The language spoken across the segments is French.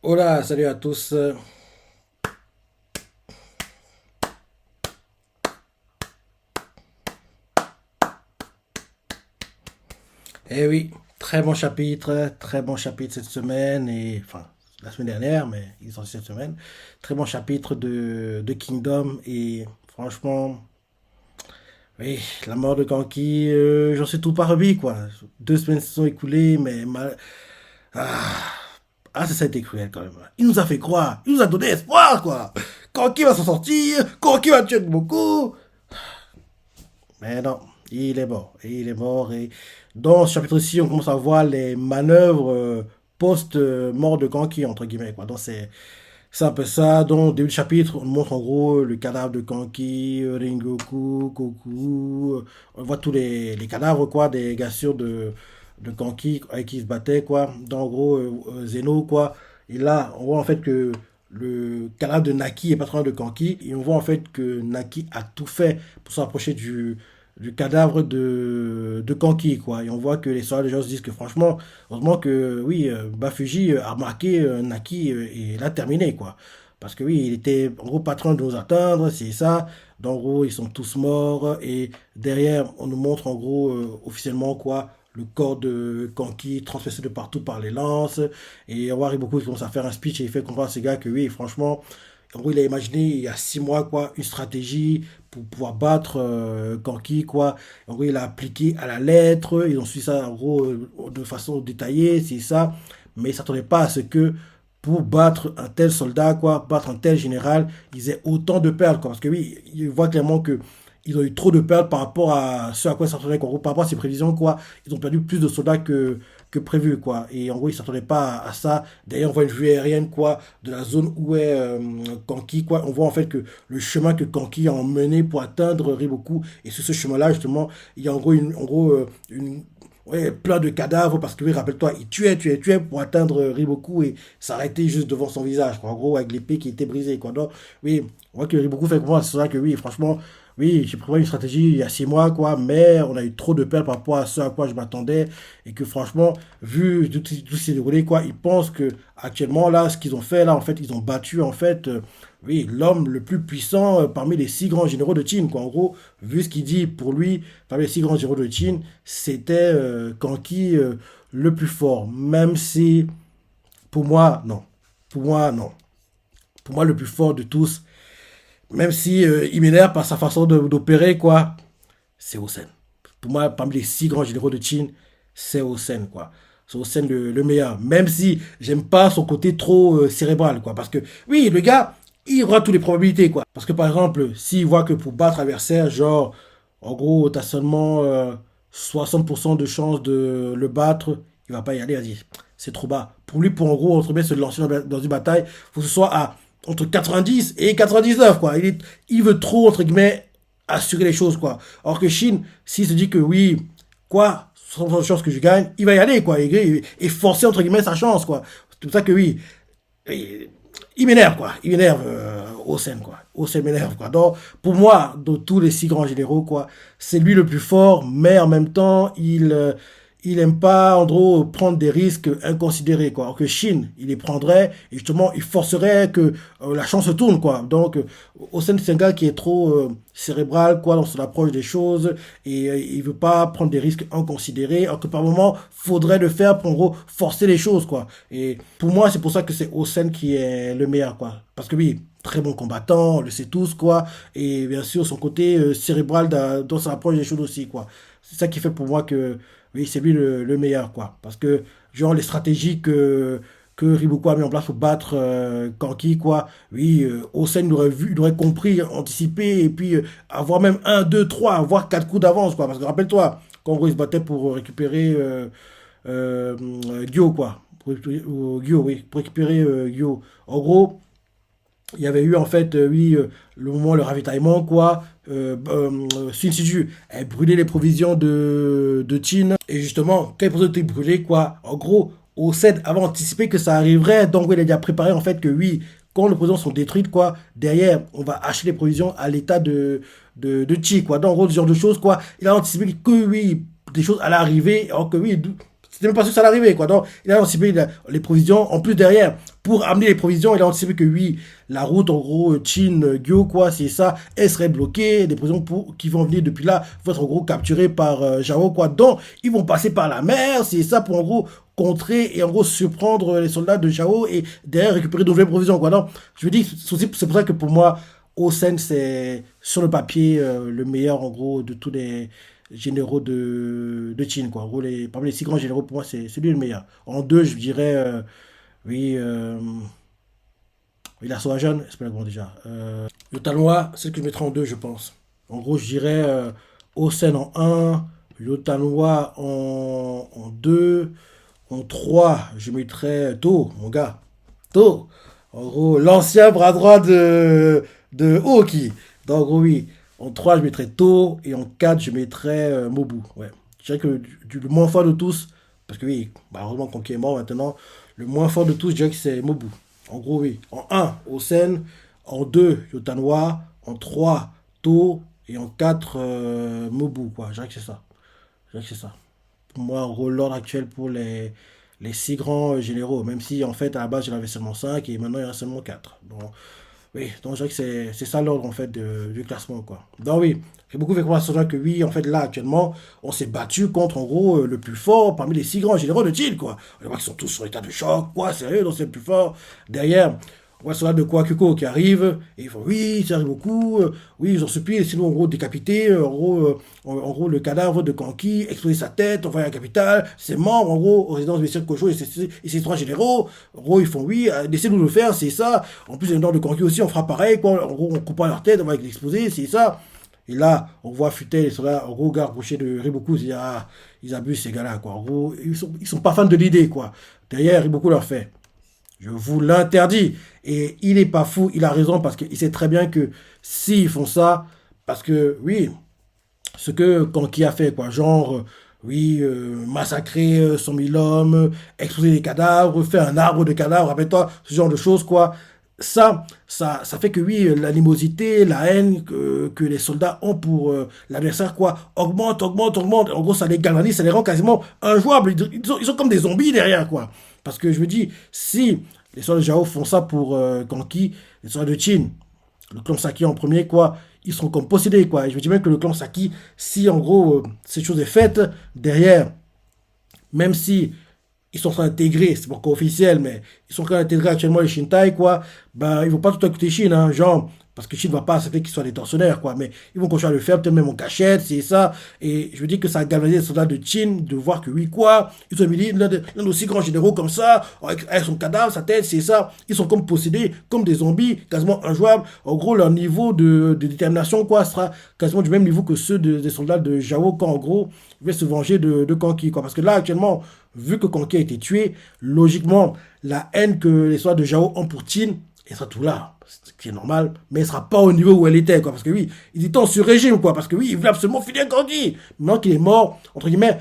Hola, salut à tous. Eh oui, très bon chapitre cette semaine, et enfin la semaine dernière, mais ils sont cette semaine. Très bon chapitre de Kingdom, et franchement, oui, la mort de Kanki, j'en suis tout pas remis, quoi. 2 semaines se sont écoulées, mais ah, ça a été cruel quand même. Il nous a fait croire, il nous a donné espoir, quoi. Kanki va s'en sortir, Kanki va tuer beaucoup. Mais non, il est mort. Et il est mort. Et dans ce chapitre-ci, on commence à voir les manœuvres post-mort de Kanki, entre guillemets, quoi. Donc c'est un peu ça. Dans le début du chapitre, on montre en gros le cadavre de Kanki, Rengoku, Goku. On voit tous les cadavres, quoi, des gars sûrs de Kanki avec qui il se battait, quoi. Dans en gros, Zeno, quoi. Et là, on voit en fait que le cadavre de Naki est pas trop loin de Kanki. Et on voit en fait que Naki a tout fait pour s'approcher du cadavre de Kanki, quoi. Et on voit que les soldats de gens se disent que franchement, heureusement que oui, Bafuji a marqué Naki et l'a terminé, quoi. Parce que oui, il était en gros patron de nous atteindre, c'est ça. Donc, en gros, ils sont tous morts. Et derrière, on nous montre en gros officiellement quoi, le corps de Kanki transpercé de partout par les lances. Et on voit Riboku qui commence à faire un speech et il fait comprendre à ces gars que oui, franchement, en gros, il a imaginé il y a 6 mois quoi, une stratégie pour pouvoir battre Kanki, quoi. En gros, il a appliqué à la lettre. Ils ont suivi ça en gros de façon détaillée, c'est ça. Mais ils ne s'attendaient pas à ce que pour battre un tel soldat, quoi, battre un tel général, ils aient autant de pertes, quoi. Parce que oui, ils voient clairement que ils ont eu trop de pertes par rapport à ce à quoi ils s'attendaient, quoi. En gros, par rapport à ses prévisions, quoi. Ils ont perdu plus de soldats que prévu, quoi. Et en gros, ils s'attendaient pas à ça. D'ailleurs, on voit une vue aérienne, quoi, de la zone où est Kanki, quoi. On voit en fait que le chemin que Kanki a emmené pour atteindre Riboku, et sur ce chemin-là, justement, il y a en gros ouais, plein de cadavres parce que, oui, rappelle-toi, il tuait pour atteindre Riboku et s'arrêter juste devant son visage, quoi. En gros, avec l'épée qui était brisée, quoi. Donc, oui, on voit que Riboku fait comprendre, c'est ça que, oui, franchement, oui, j'ai préparé une stratégie il y a 6 mois, quoi, mais on a eu trop de pertes par rapport à ce à quoi je m'attendais et que, franchement, vu tout ce qui s'est déroulé, quoi, ils pensent que, actuellement, là, ce qu'ils ont fait, là, en fait, ils ont battu, en fait, oui, l'homme le plus puissant parmi les 6 grands généraux de Chine, quoi. En gros, vu ce qu'il dit pour lui, parmi les 6 grands généraux de Chine, c'était Kanki le plus fort. Même si, pour moi, non. Pour moi, non. Pour moi, le plus fort de tous, même si il m'énerve par sa façon d'opérer, quoi, c'est Hossein. Pour moi, parmi les 6 grands généraux de Chine, c'est Hossein, quoi. C'est Hossein le meilleur. Même si j'aime pas son côté trop cérébral, quoi. Parce que, oui, le gars, il aura toutes les probabilités, quoi. Parce que, par exemple, s'il voit que pour battre l'adversaire, genre, en gros, t'as seulement 60% de chance de le battre, il va pas y aller, vas-y. C'est trop bas. Pour lui, pour en gros, entre guillemets, se lancer dans une bataille, faut que ce soit à entre 90 et 99, quoi. Il veut trop, entre guillemets, assurer les choses, quoi. Alors que Chine, s'il se dit que oui, quoi, 100% de chance que je gagne, il va y aller, quoi. Et forcer, entre guillemets, sa chance, quoi. C'est pour ça que oui, il m'énerve, quoi. Il m'énerve Hossein, quoi. Hossein m'énerve, quoi. Donc, pour moi, de tous les 6 grands généraux, quoi, c'est lui le plus fort, mais en même temps, il aime pas, en gros, prendre des risques inconsidérés, quoi. Alors que Chine, il les prendrait, et justement, il forcerait que la chance se tourne, quoi. Donc, Hossein, c'est un gars qui est trop cérébral, quoi, dans son approche des choses, et il veut pas prendre des risques inconsidérés, alors que par moment, faudrait le faire pour, en gros, forcer les choses, quoi. Et pour moi, c'est pour ça que c'est Hossein qui est le meilleur, quoi. Parce que oui, très bon combattant, on le sait tous, quoi. Et bien sûr, son côté cérébral dans sa approche des choses aussi, quoi. C'est ça qui fait pour moi que, oui, c'est lui le meilleur, quoi. Parce que, genre, les stratégies que Riboku a mis en place pour battre Kanki, quoi. Oui, Hossein il aurait vu, il aurait compris, anticipé, et puis avoir même un, deux, trois, voire 4 coups d'avance, quoi. Parce que rappelle-toi, quand en gros, il se battait pour récupérer Gyo, quoi. Gyo, oui, pour récupérer Gyo. En gros, il y avait eu en fait, oui, le moment, le ravitaillement, quoi. Sun Siju, elle brûlait les provisions de Chin. Et justement, quand les provisions étaient brûlées, quoi, en gros, Osed avait anticipé que ça arriverait. Donc, oui, il a déjà préparé en fait que oui, quand les provisions sont détruites, quoi, derrière, on va acheter les provisions à l'état de Chi, quoi. Donc, en gros, ce genre de choses, quoi. Il a anticipé que oui, des choses allaient arriver. Alors que oui, C'était même pas sûr que ça allait arriver, quoi. Donc, il a anticipé les provisions. En plus, derrière, pour amener les provisions, il a anticipé que oui, la route, en gros, Chin-Gyo, quoi, c'est ça, elle serait bloquée. Les provisions qui vont venir depuis là vont être, en gros, capturées par Jao, quoi. Donc, ils vont passer par la mer, c'est ça, pour, en gros, contrer et, en gros, surprendre les soldats de Jao et derrière récupérer de nouvelles provisions, quoi. Donc, je veux dire, c'est pour ça que pour moi, Osen, c'est sur le papier le meilleur, en gros, de tous les généraux de Chine, quoi. En gros, parmi les 6 grands généraux, pour moi, c'est lui le meilleur. En deux, je dirais, oui, oui, la Soajan, c'est pas le bon déjà. Le Tanois, c'est ce que je mettrais en deux, je pense. En gros, je dirais Osen en un, le Tanois en 2, en 3, je mettrais To, mon gars. To. En gros, l'ancien bras droit de Oki. Donc, en gros, oui. En 3 je mettrais To. Et en 4 je mettrais Mobu. Ouais. Je dirais que le moins fort de tous, parce que oui, malheureusement, quand il est mort maintenant, le moins fort de tous, je dirais que c'est Mobu. En gros, oui. En un Osen. En 2 Yotanwa. En 3 To. Et en 4 Mobu, quoi. Je dirais que c'est ça. Je dirais que c'est ça. Pour moi, en gros, l'ordre actuel pour les 6 grands généraux, même si en fait à la base j'en avais seulement 5 et maintenant il y en a seulement 4. Donc, oui, donc je dirais que c'est ça l'ordre en fait du classement, quoi. Donc oui, j'ai beaucoup fait comprendre à ce que oui, en fait là actuellement, on s'est battu contre en gros le plus fort parmi les 6 grands généraux de Chine, quoi. On voit qu'ils sont tous sur état de choc, quoi, sérieux, donc c'est le plus fort. Derrière, on voit cela de Kwakuko qui arrive, et ils font oui, ça arrive beaucoup, oui, ils ont supplié, sinon en gros décapité, en gros le cadavre de Kanki, exploser sa tête, envoyer à la capitale, ses membres, en gros, aux résidences de Kocho et ses 3 généraux, en gros ils font oui, laissez-nous le faire, c'est ça, en plus les gens de Kanki aussi, on fera pareil, quoi, en gros on coupe pas leur tête, on va l'exploser, c'est ça. Et là, on voit Futel, ils sont là, en gros, gars approché de Riboku, ils disent, ah, ils abusent ces gars-là, quoi. En gros, ils sont pas fans de l'idée, quoi. Derrière, Riboku leur fait. Je vous l'interdis. Et il n'est pas fou, il a raison parce qu'il sait très bien que s'ils font ça, parce que oui, ce que Kanki a fait, quoi, genre, oui, massacrer 100 000 hommes, exploser des cadavres, faire un arbre de cadavres, rappelle-toi, ce genre de choses, quoi. Ça fait que oui, l'animosité, la haine que les soldats ont pour l'adversaire, quoi, augmente, augmente, augmente. En gros, ça les galvanise, ça les rend quasiment injouables. Ils sont comme des zombies derrière, quoi. Parce que je me dis, si les soldats de Jao font ça pour Kanki, les soldats de Chin, le clan Saki en premier, quoi, ils seront comme possédés, quoi. Et je me dis même que le clan Saki, si en gros cette chose est faite, derrière, même si ils sont en train d'intégrer, c'est pas encore officiel, mais ils sont en train d'intégrer actuellement les Shintai, quoi, ben ils vont pas tout écouter Chine, hein, genre, parce que Chine va pas accepter qu'ils soient des tortionnaires, quoi, mais ils vont continuer à le faire, peut-être même en cachette, c'est ça, et je veux dire que ça a galvanisé les soldats de Chine de voir que oui, quoi, ils ont mis l'un de nos 6 grands généraux comme ça, avec son cadavre, sa tête, c'est ça, ils sont comme possédés, comme des zombies, quasiment injouables, en gros, leur niveau de détermination, quoi, sera quasiment du même niveau que ceux des soldats de Jao, quand en gros, ils veulent se venger de Kanki, quoi, parce que là, actuellement, vu que Kanki a été tué, logiquement, la haine que les soldats de Jao ont pour Tin, elle sera tout là, ce qui est normal, mais elle sera pas au niveau où elle était, quoi, parce que oui, ils étaient en sur-régime, quoi, parce que oui, ils voulaient absolument finir Kanki. Maintenant qu'il est mort, entre guillemets,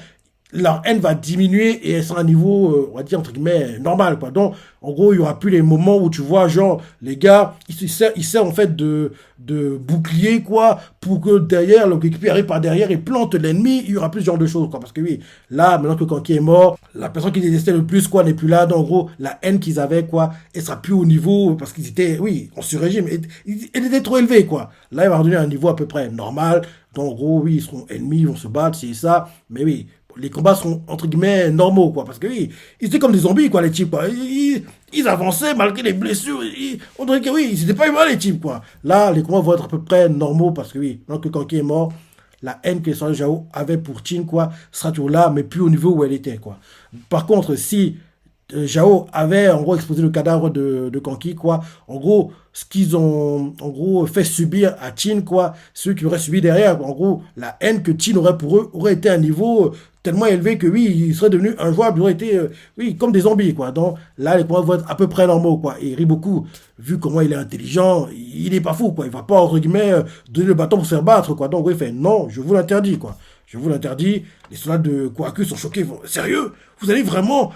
leur haine va diminuer et elle sera à un niveau, on va dire, entre guillemets, normal, quoi. Donc, en gros, il y aura plus les moments où tu vois, genre, les gars, ils servent en fait de bouclier, quoi, pour que derrière, le coéquipier arrive par derrière et plante l'ennemi, il y aura plus ce genre de choses, quoi. Parce que oui, là, maintenant que Kanki est mort, la personne qui détestait le plus, quoi, n'est plus là. Donc, en gros, la haine qu'ils avaient, quoi, elle sera plus au niveau, parce qu'ils étaient, oui, en sur-régime. Elle était trop élevée, quoi. Là, il va revenir à un niveau à peu près normal. Donc, en gros, oui, ils seront ennemis, ils vont se battre, c'est ça. Mais oui, les combats seront entre guillemets normaux, quoi, parce que oui, ils étaient comme des zombies, quoi, les types, quoi. Ils avançaient malgré les blessures, on dirait que oui, ils étaient pas humains, les types, quoi. Là, les combats vont être à peu près normaux, parce que oui, maintenant que Kanki est mort, la haine que les soldats de Jao avaient pour Chin, quoi, sera toujours là, mais plus au niveau où elle était, quoi. Par contre, si Jao avait en gros exposé le cadavre de Kanki, quoi, en gros, ce qu'ils ont en gros fait subir à Chin, quoi, ceux qui l'auraient subi derrière, quoi. En gros, la haine que Chin aurait pour eux aurait été à un niveau tellement élevé que oui, ils seraient devenus injouables, ils auraient été oui, comme des zombies, quoi. Donc là, les combats vont être à peu près normaux, quoi. Et Riboku, vu comment il est intelligent, il est pas fou, quoi. Il va pas, entre guillemets, donner le bâton pour se faire battre, quoi. Donc, il fait non, je vous l'interdis, quoi. Je vous l'interdis. Les soldats de Kwaku sont choqués. Sérieux? Vous allez vraiment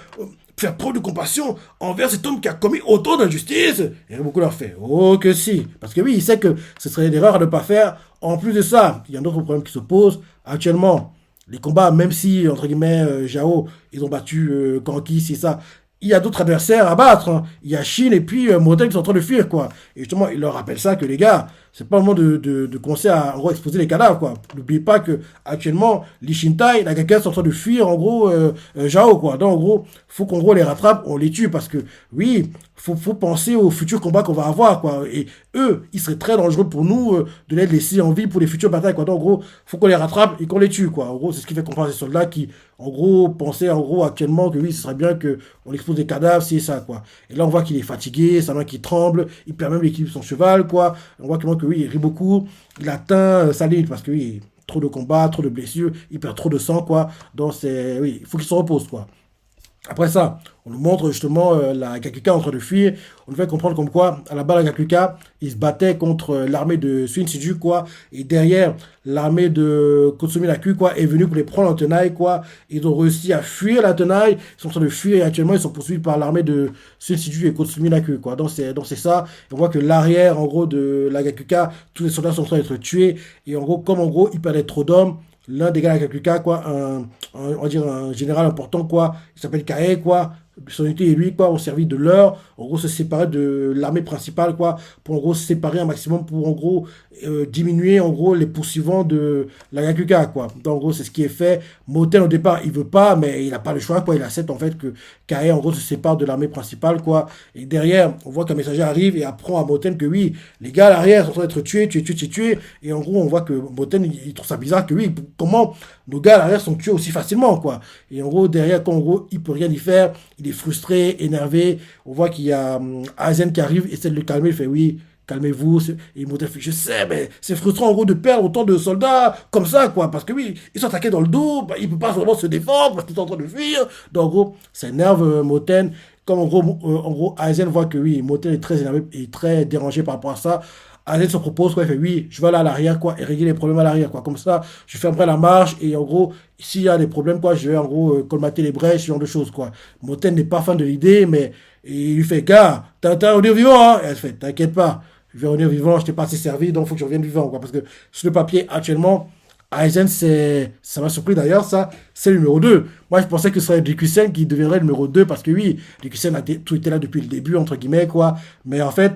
faire preuve de compassion envers cet homme qui a commis autant d'injustices? Et beaucoup leur fait, oh que si. Parce que oui, il sait que ce serait une erreur à ne pas faire. En plus de ça, il y a d'autres problèmes qui se posent. Actuellement, les combats, même si, entre guillemets, Jao, ils ont battu Kanki, c'est ça. Il y a d'autres adversaires à battre, hein. Il y a Chine et puis Moten qui sont en train de fuir, quoi. Et justement, il leur rappelle ça que les gars, c'est pas le moment de commencer à en gros exposer les cadavres, quoi. N'oubliez pas que actuellement, Lee Shintai, Nagaka sont en train de fuir en gros Jao, quoi. Donc en gros, faut qu'en gros on les rattrape, on les tue parce que oui, faut penser aux futurs combats qu'on va avoir, quoi. Et eux, ils seraient très dangereux pour nous de les laisser en vie pour les futures batailles, quoi. Donc en gros, faut qu'on les rattrape et qu'on les tue, quoi. En gros, c'est ce qui fait comprendre ces soldats qui, en gros, pensaient en gros actuellement que oui, ce serait bien que on expose des cadavres, c'est ça, quoi. Et là, on voit qu'il est fatigué, sa main qui tremble, il perd même l'équilibre de son cheval, quoi. On voit clairement que oui, il rit beaucoup, il atteint sa limite parce que oui, trop de combats, trop de blessures, il perd trop de sang, quoi. Donc c'est, oui, il faut qu'il se repose, quoi. Après ça, on nous montre justement la Gakuka en train de fuir. On nous fait comprendre comme quoi, à la base, la Gakuka, ils se battaient contre l'armée de Suin Shiju, quoi. Et derrière, l'armée de Kotsumi Naku, quoi, est venue pour les prendre en tenaille, quoi. Ils ont réussi à fuir la tenaille. Ils sont en train de fuir et actuellement, ils sont poursuivis par l'armée de Suin Shiju et Kotsumi Naku, quoi. Donc c'est ça. Et on voit que l'arrière, en gros, de la Gakuka, tous les soldats sont en train d'être tués. Et en gros, comme en gros, ils perdaient trop d'hommes, l'un des gars de la Gakuka, quoi, on va dire un général important, quoi, il s'appelle Kae, quoi, son unité et lui, quoi, ont servi de leur, en gros, se séparer de l'armée principale, quoi, pour en gros se séparer un maximum, pour en gros diminuer, en gros, les poursuivants de la Gakuka, quoi. Donc, en gros, c'est ce qui est fait. Moten, au départ, il veut pas, mais il n'a pas le choix, quoi, il accepte, en fait, que Kae, en gros, se sépare de l'armée principale, quoi. Et derrière, on voit qu'un messager arrive et apprend à Moten que oui, les gars à l'arrière sont en train d'être tués. Et en gros, on voit que Moten, il trouve ça bizarre que oui, comment nos gars à l'arrière sont tués aussi facilement, quoi. Et en gros, derrière, quand en gros, il peut rien y faire, il est frustré, énervé. On voit qu'il y a Aizen qui arrive, essaie de le calmer, il fait oui, calmez-vous. Et Moten fait, je sais, mais c'est frustrant en gros de perdre autant de soldats comme ça, quoi. Parce que oui, ils sont attaqués dans le dos, bah, il peut pas vraiment se défendre parce qu'ils sont en train de fuir. Donc en gros, ça énerve Moten. Comme en gros, Aizen voit que oui, Moten est très énervé et très dérangé par rapport à ça. Aizen se propose, quoi, il fait oui, je vais aller à l'arrière, quoi, et régler les problèmes à l'arrière, quoi. Comme ça, je fermerai la marche, et en gros, s'il y a des problèmes, quoi, je vais en gros colmater les brèches, ce genre de choses, quoi. Moten n'est pas fan de l'idée, mais il lui fait, gars, t'as revenir vivant, hein? Et elle fait, t'inquiète pas, je vais revenir vivant, je t'ai pas assez servi, donc il faut que je revienne vivant, quoi. Parce que sur le papier, actuellement, Aizen, ça m'a surpris d'ailleurs, ça, c'est le numéro 2. Moi, je pensais que ce serait Rikusen qui deviendrait le numéro 2, parce que oui, Rikusen a tout été là depuis le début, entre guillemets, quoi. Mais en fait,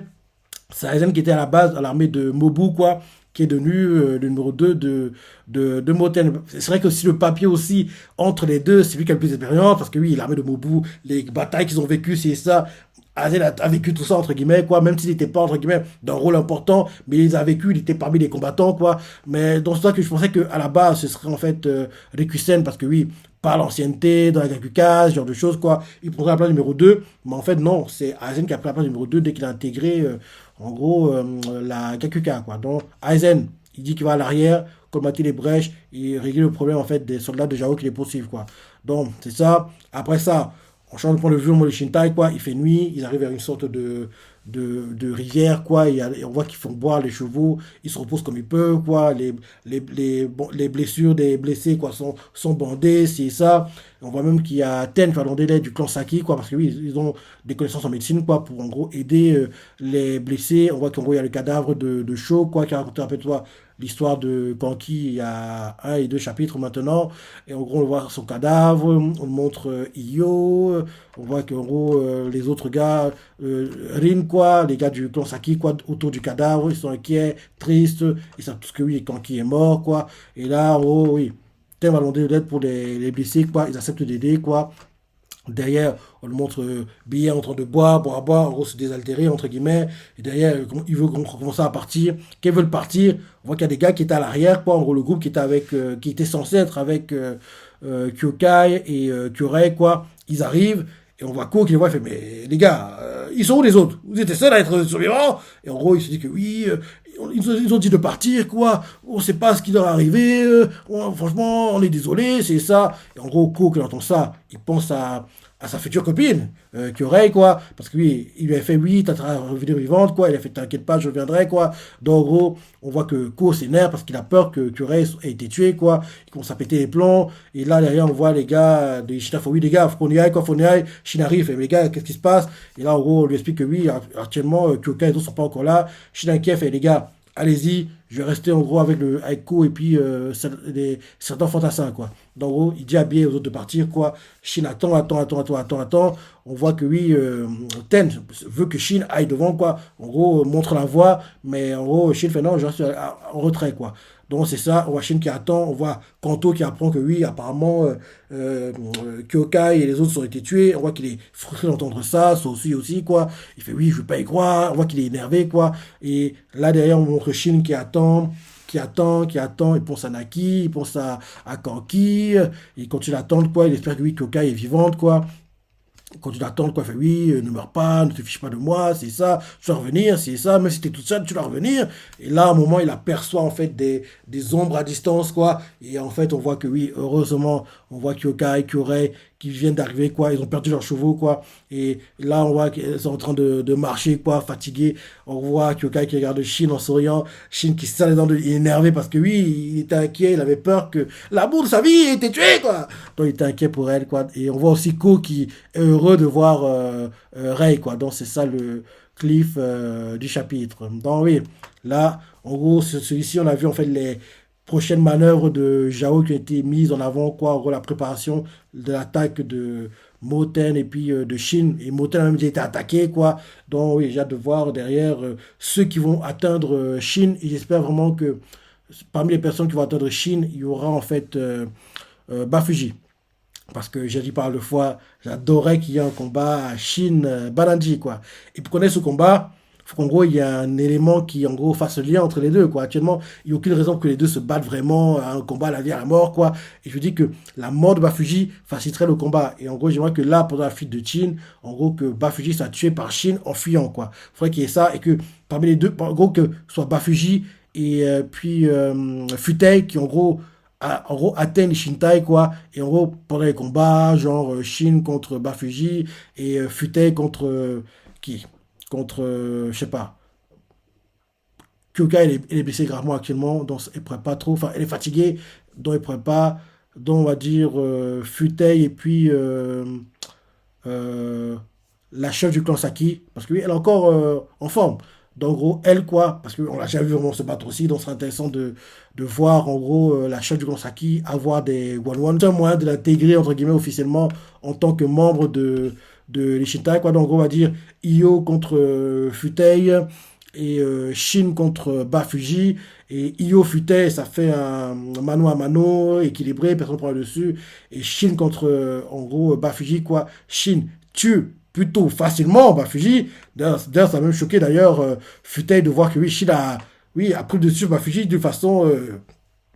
c'est Aizen qui était à la base à l'armée de Mobu, quoi, qui est devenu le numéro 2 de Moten. C'est vrai que si le papier aussi, entre les deux, c'est lui qui a le plus d'expérience, parce que oui, l'armée de Mobu, les batailles qu'ils ont vécues, c'est ça. Aizen a vécu tout ça, entre guillemets, quoi, même s'il n'était pas, entre guillemets, d'un rôle important, mais il les a vécu, il était parmi les combattants, quoi. Mais dans ce cas que je pensais qu'à la base, ce serait en fait Rikusen, parce que oui, par l'ancienneté, dans la Gakuka, ce genre de choses, quoi, il prendrait la place numéro 2, mais en fait, non, c'est Aizen qui a pris la place numéro 2 dès qu'il a intégré, en gros, la Gakuka, quoi. Donc, Aizen, il dit qu'il va à l'arrière, colmater les brèches, et régler le problème, en fait, des soldats de Jao qui les poursuivent, quoi. Donc, c'est ça. Après ça, on change de point de vue, le Shintai, quoi. Il fait nuit, ils arrivent vers une sorte de rivière, quoi. Et on voit qu'ils font boire les chevaux, ils se reposent comme ils peuvent, quoi. Les blessures des blessés, quoi, sont bandées, c'est ça. On voit même qu'il y a Ten qui va demander l'aide du clan Saki, quoi, parce que oui, ils ont des connaissances en médecine, quoi, pour en gros aider les blessés. On voit qu'en gros, il y a le cadavre de Sho, quoi, qui a raconté, rappelle-toi, l'histoire de Kanki il y a un et deux chapitres maintenant. Et en gros, on voit son cadavre, on montre Iyo, on voit qu'en gros, les autres gars, Rin, quoi, les gars du clan Saki, quoi, autour du cadavre, ils sont inquiets, tristes, ils savent tous que oui, Kanki est mort, quoi. Et là, oh oui, Thème va demander de l'aide pour les blessés, quoi, ils acceptent d'aider, quoi. Derrière, on le montre Billet en train de boire, en gros, se désaltérer, entre guillemets. Et derrière, il veut commencer à partir. Quand ils veulent partir, on voit qu'il y a des gars qui étaient à l'arrière, quoi. En gros, le groupe qui était qui était censé être avec Kyokai et Kyorei, quoi. Ils arrivent, et on voit Ko qui les voit, il fait, mais les gars, ils sont où les autres? Vous étiez seuls à être survivants? Et en gros, il se dit que oui, ils ont dit de partir, quoi. On sait pas ce qui leur est arrivé. Franchement, on est désolé, c'est ça. Et en gros, Ko, quand il entend ça, il pense à sa future copine, Kyorei, quoi. Parce que oui, il lui a fait, oui, t'as revenir vivante, quoi. Il a fait, t'inquiète pas, je reviendrai, quoi. Donc, en gros, on voit que Ko s'énerve parce qu'il a peur que Kyorei ait été tué, quoi. Il commence à péter les plombs. Et là, derrière, on voit les gars de Ishida, oui, les gars, faut qu'on y aille, quoi, faut qu'on y aille. Shinari fait, mais les gars, qu'est-ce qui se passe? Et là, en gros, on lui explique que oui, actuellement, Kyokai et les autres sont pas encore là. Shinaki fait, les gars, allez-y, je vais rester en gros avec Ko et puis certains fantassins, quoi. Donc, en gros, il dit à bien aux autres de partir, quoi. Shin attend. On voit que oui, Ten veut que Shin aille devant, quoi. En gros, montre la voie, mais en gros, Shin fait non, je reste en retrait, quoi. Donc, c'est ça, on voit Shin qui attend, on voit Kanto qui apprend que oui, apparemment, Kyokai et les autres ont été tués. On voit qu'il est frustré d'entendre ça, Sosui aussi, quoi. Il fait oui, je veux pas y croire. On voit qu'il est énervé, quoi. Et là, derrière, on montre Shin qui attend, il pense à Naki, il pense à Kanki, il continue d'attendre, quoi, il espère que oui, Kyokai est vivante, quoi. Il continue d'attendre, quoi, il fait oui, ne meurs pas, ne te fiche pas de moi, c'est ça, tu dois revenir, c'est ça, même si t'es toute seule, tu dois revenir. Et là, à un moment, il aperçoit, en fait, des ombres à distance, quoi, et en fait, on voit que oui, heureusement, on voit Kyokai, Kyorei, qui viennent d'arriver, quoi, ils ont perdu leurs chevaux, quoi, et là, on voit qu'ils sont en train de marcher, quoi, fatigués. On voit Kyokai qui regarde Shin en souriant, Shin qui se serre les dents, il est énervé parce que oui, il était inquiet, il avait peur que l'amour de sa vie ait été tué, quoi. Donc il était inquiet pour elle, quoi. Et on voit aussi Ko qui est heureux de voir Rei, quoi. Donc c'est ça le cliff du chapitre. Donc oui, là, en gros, celui-ci, on a vu en fait les prochaines manœuvres de Jao qui ont été mises en avant, quoi. En gros, la préparation de l'attaque de Moten et puis de Shin. Et Moten a même déjà été attaqué, quoi. Donc oui, j'ai hâte de voir derrière ceux qui vont atteindre Shin. Et j'espère vraiment que parmi les personnes qui vont atteindre Shin, il y aura en fait Bafuji. Parce que j'ai dit par le fois, j'adorais qu'il y ait un combat à Shin-Bananji, quoi. Et pour connaître ce combat, il faut qu'en gros, il y ait un élément qui, en gros, fasse le lien entre les deux, quoi. Actuellement, il n'y a aucune raison pour que les deux se battent vraiment à un combat à la vie à la mort, quoi. Et je dis que la mort de Bafuji faciliterait le combat. Et en gros, j'aimerais que là, pendant la fuite de Shin, en gros, que Bafuji soit tué par Shin en fuyant, quoi. Il faudrait qu'il y ait ça et que parmi les deux, en gros, que ce soit Bafuji et puis Futei qui, en gros, atteignent les Shintai, quoi. Et en gros, pendant les combats, genre Shin contre Bafuji et Futei contre qui? Contre, je sais pas. Kyoka, elle est blessée gravement actuellement, donc elle ne pourrait pas trop. Enfin, elle est fatiguée, donc elle ne pourrait pas. Donc, on va dire Futei et puis euh, la chef du clan Saki, parce que oui, elle est encore en forme. Donc, en gros, elle, quoi, parce qu'on l'a jamais vu vraiment se battre aussi, donc ce serait intéressant de voir, en gros, la chef du clan Saki avoir des one-one. C'est un moyen de l'intégrer, entre guillemets, officiellement, en tant que membre de l'Ishintai, quoi. Donc, en gros, on va dire Io contre Futei, et Shin contre Bafuji, et Io Futei, ça fait un mano à mano équilibré, personne ne prend le dessus, et Shin contre, en gros, Bafuji, quoi. Shin tue plutôt facilement Bafuji. D'ailleurs, ça m'a même choqué d'ailleurs Futei de voir que oui, Shin a, oui, a pris le dessus sur Bafuji de façon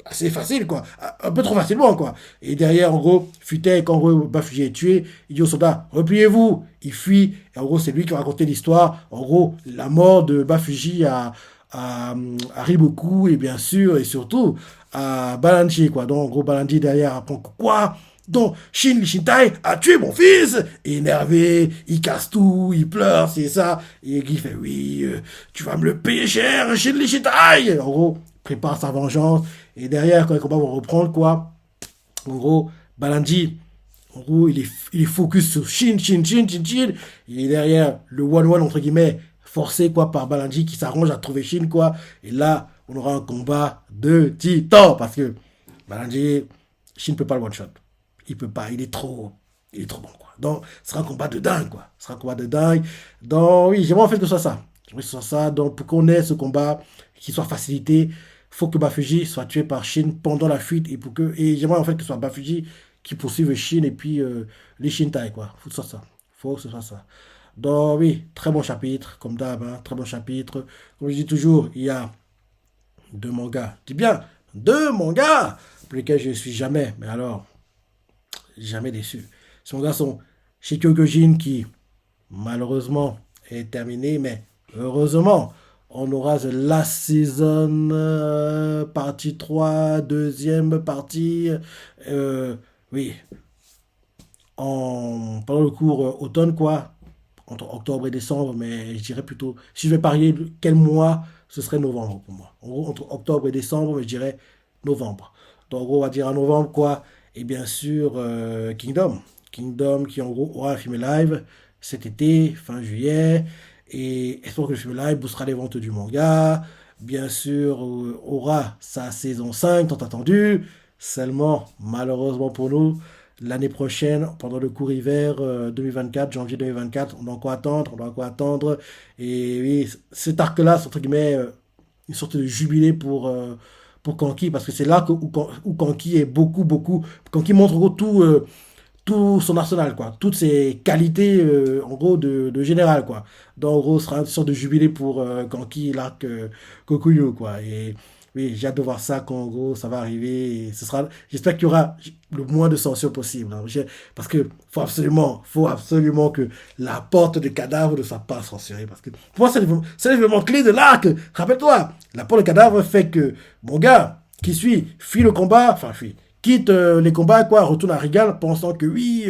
assez facile, quoi. Un peu trop facilement, quoi. Et derrière, en gros, Futei, quand en gros, Bafuji est tué, il dit aux soldats, repliez-vous. Il fuit. Et en gros, c'est lui qui va raconter l'histoire. En gros, la mort de Bafuji à Riboku, et bien sûr, et surtout, à Balanji, quoi. Donc, en gros, Balanji derrière apprend quoi? Donc, Shintai a tué mon fils. Énervé, il casse tout, il pleure, c'est ça. Et il fait, oui, tu vas me le payer cher, Shintai. En gros, prépare sa vengeance. Et derrière, quand les combats vont reprendre, quoi, en gros, Balanji, en gros, il est focus sur Shin. Et derrière, le one-one, entre guillemets, forcé, quoi, par Balanji qui s'arrange à trouver Shin, quoi. Et là, on aura un combat de titans. Parce que Balanji, Shin ne peut pas le one-shot. Il peut pas, il est trop bon, quoi. Donc, ce sera un combat de dingue, quoi. Ce sera un combat de dingue. Donc, oui, j'aimerais en fait que ce soit ça. J'aimerais que ce soit ça. Donc, pour qu'on ait ce combat qui soit facilité, il faut que Bafuji soit tué par Shin pendant la fuite. Et j'aimerais en fait que ce soit Bafuji qui poursuive Shin et puis les Shintai, quoi. Faut que ce soit ça. Faut que ce soit ça. Donc, oui, très bon chapitre, comme d'hab, hein, très bon chapitre. Comme je dis toujours, il y a deux mangas. Je dis bien, deux mangas pour lesquels je ne suis jamais. Mais alors, jamais déçu. Ces mangas sont chez Kyokujin qui, malheureusement, est terminé, mais heureusement, on aura The Last Season, partie 3 deuxième partie. Oui, pendant le cours automne, quoi, entre octobre et décembre, mais je dirais plutôt, si je vais parier quel mois, ce serait novembre pour moi. En gros, entre octobre et décembre, mais je dirais novembre. Donc, en gros, on va dire en novembre, quoi. Et bien sûr, Kingdom. Kingdom qui, en gros, aura un film live cet été, fin juillet. Et espère que le film live boostera les ventes du manga, bien sûr, aura sa saison 5 tant attendue. Seulement, malheureusement pour nous, l'année prochaine, pendant le court hiver 2024, janvier 2024, on doit encore attendre, on doit encore attendre. Et oui, cet arc-là, c'est entre guillemets une sorte de jubilé pour Kanki, parce que c'est là où Kanki est beaucoup. Kanki montre en gros tout son arsenal, quoi. Toutes ses qualités, en gros, de général, quoi. Donc, en gros, ce sera une sorte de jubilé pour Kanki, l'arc Kokuyo, quoi. Et oui, j'ai hâte de voir ça quand, en gros, ça va arriver. Et ce sera, j'espère qu'il y aura le moins de censure possible, hein. Parce que faut absolument que la porte de cadavre ne soit pas censurée. Parce que pour moi, c'est l'élément clé de l'arc. Rappelle-toi, la porte de cadavre fait que mon gars qui fuit le combat, enfin, quitte les combats, quoi, retourne à Rigal pensant que oui,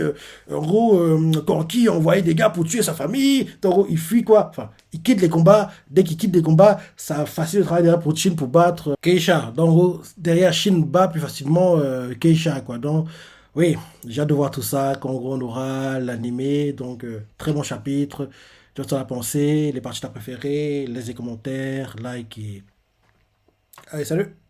en gros, Corki a envoyé des gars pour tuer sa famille, en gros, il fuit, quoi, enfin, il quitte les combats, dès qu'il quitte les combats, ça facilite le travail derrière pour Shin pour battre Keisha, donc en gros, derrière Shin bat plus facilement Keisha, quoi, donc, oui, j'ai hâte de voir tout ça, quand en gros, on aura l'animé, donc, très bon chapitre, tu as pensé, les parties que tu as préférées, laisse des commentaires, like et... Allez, salut!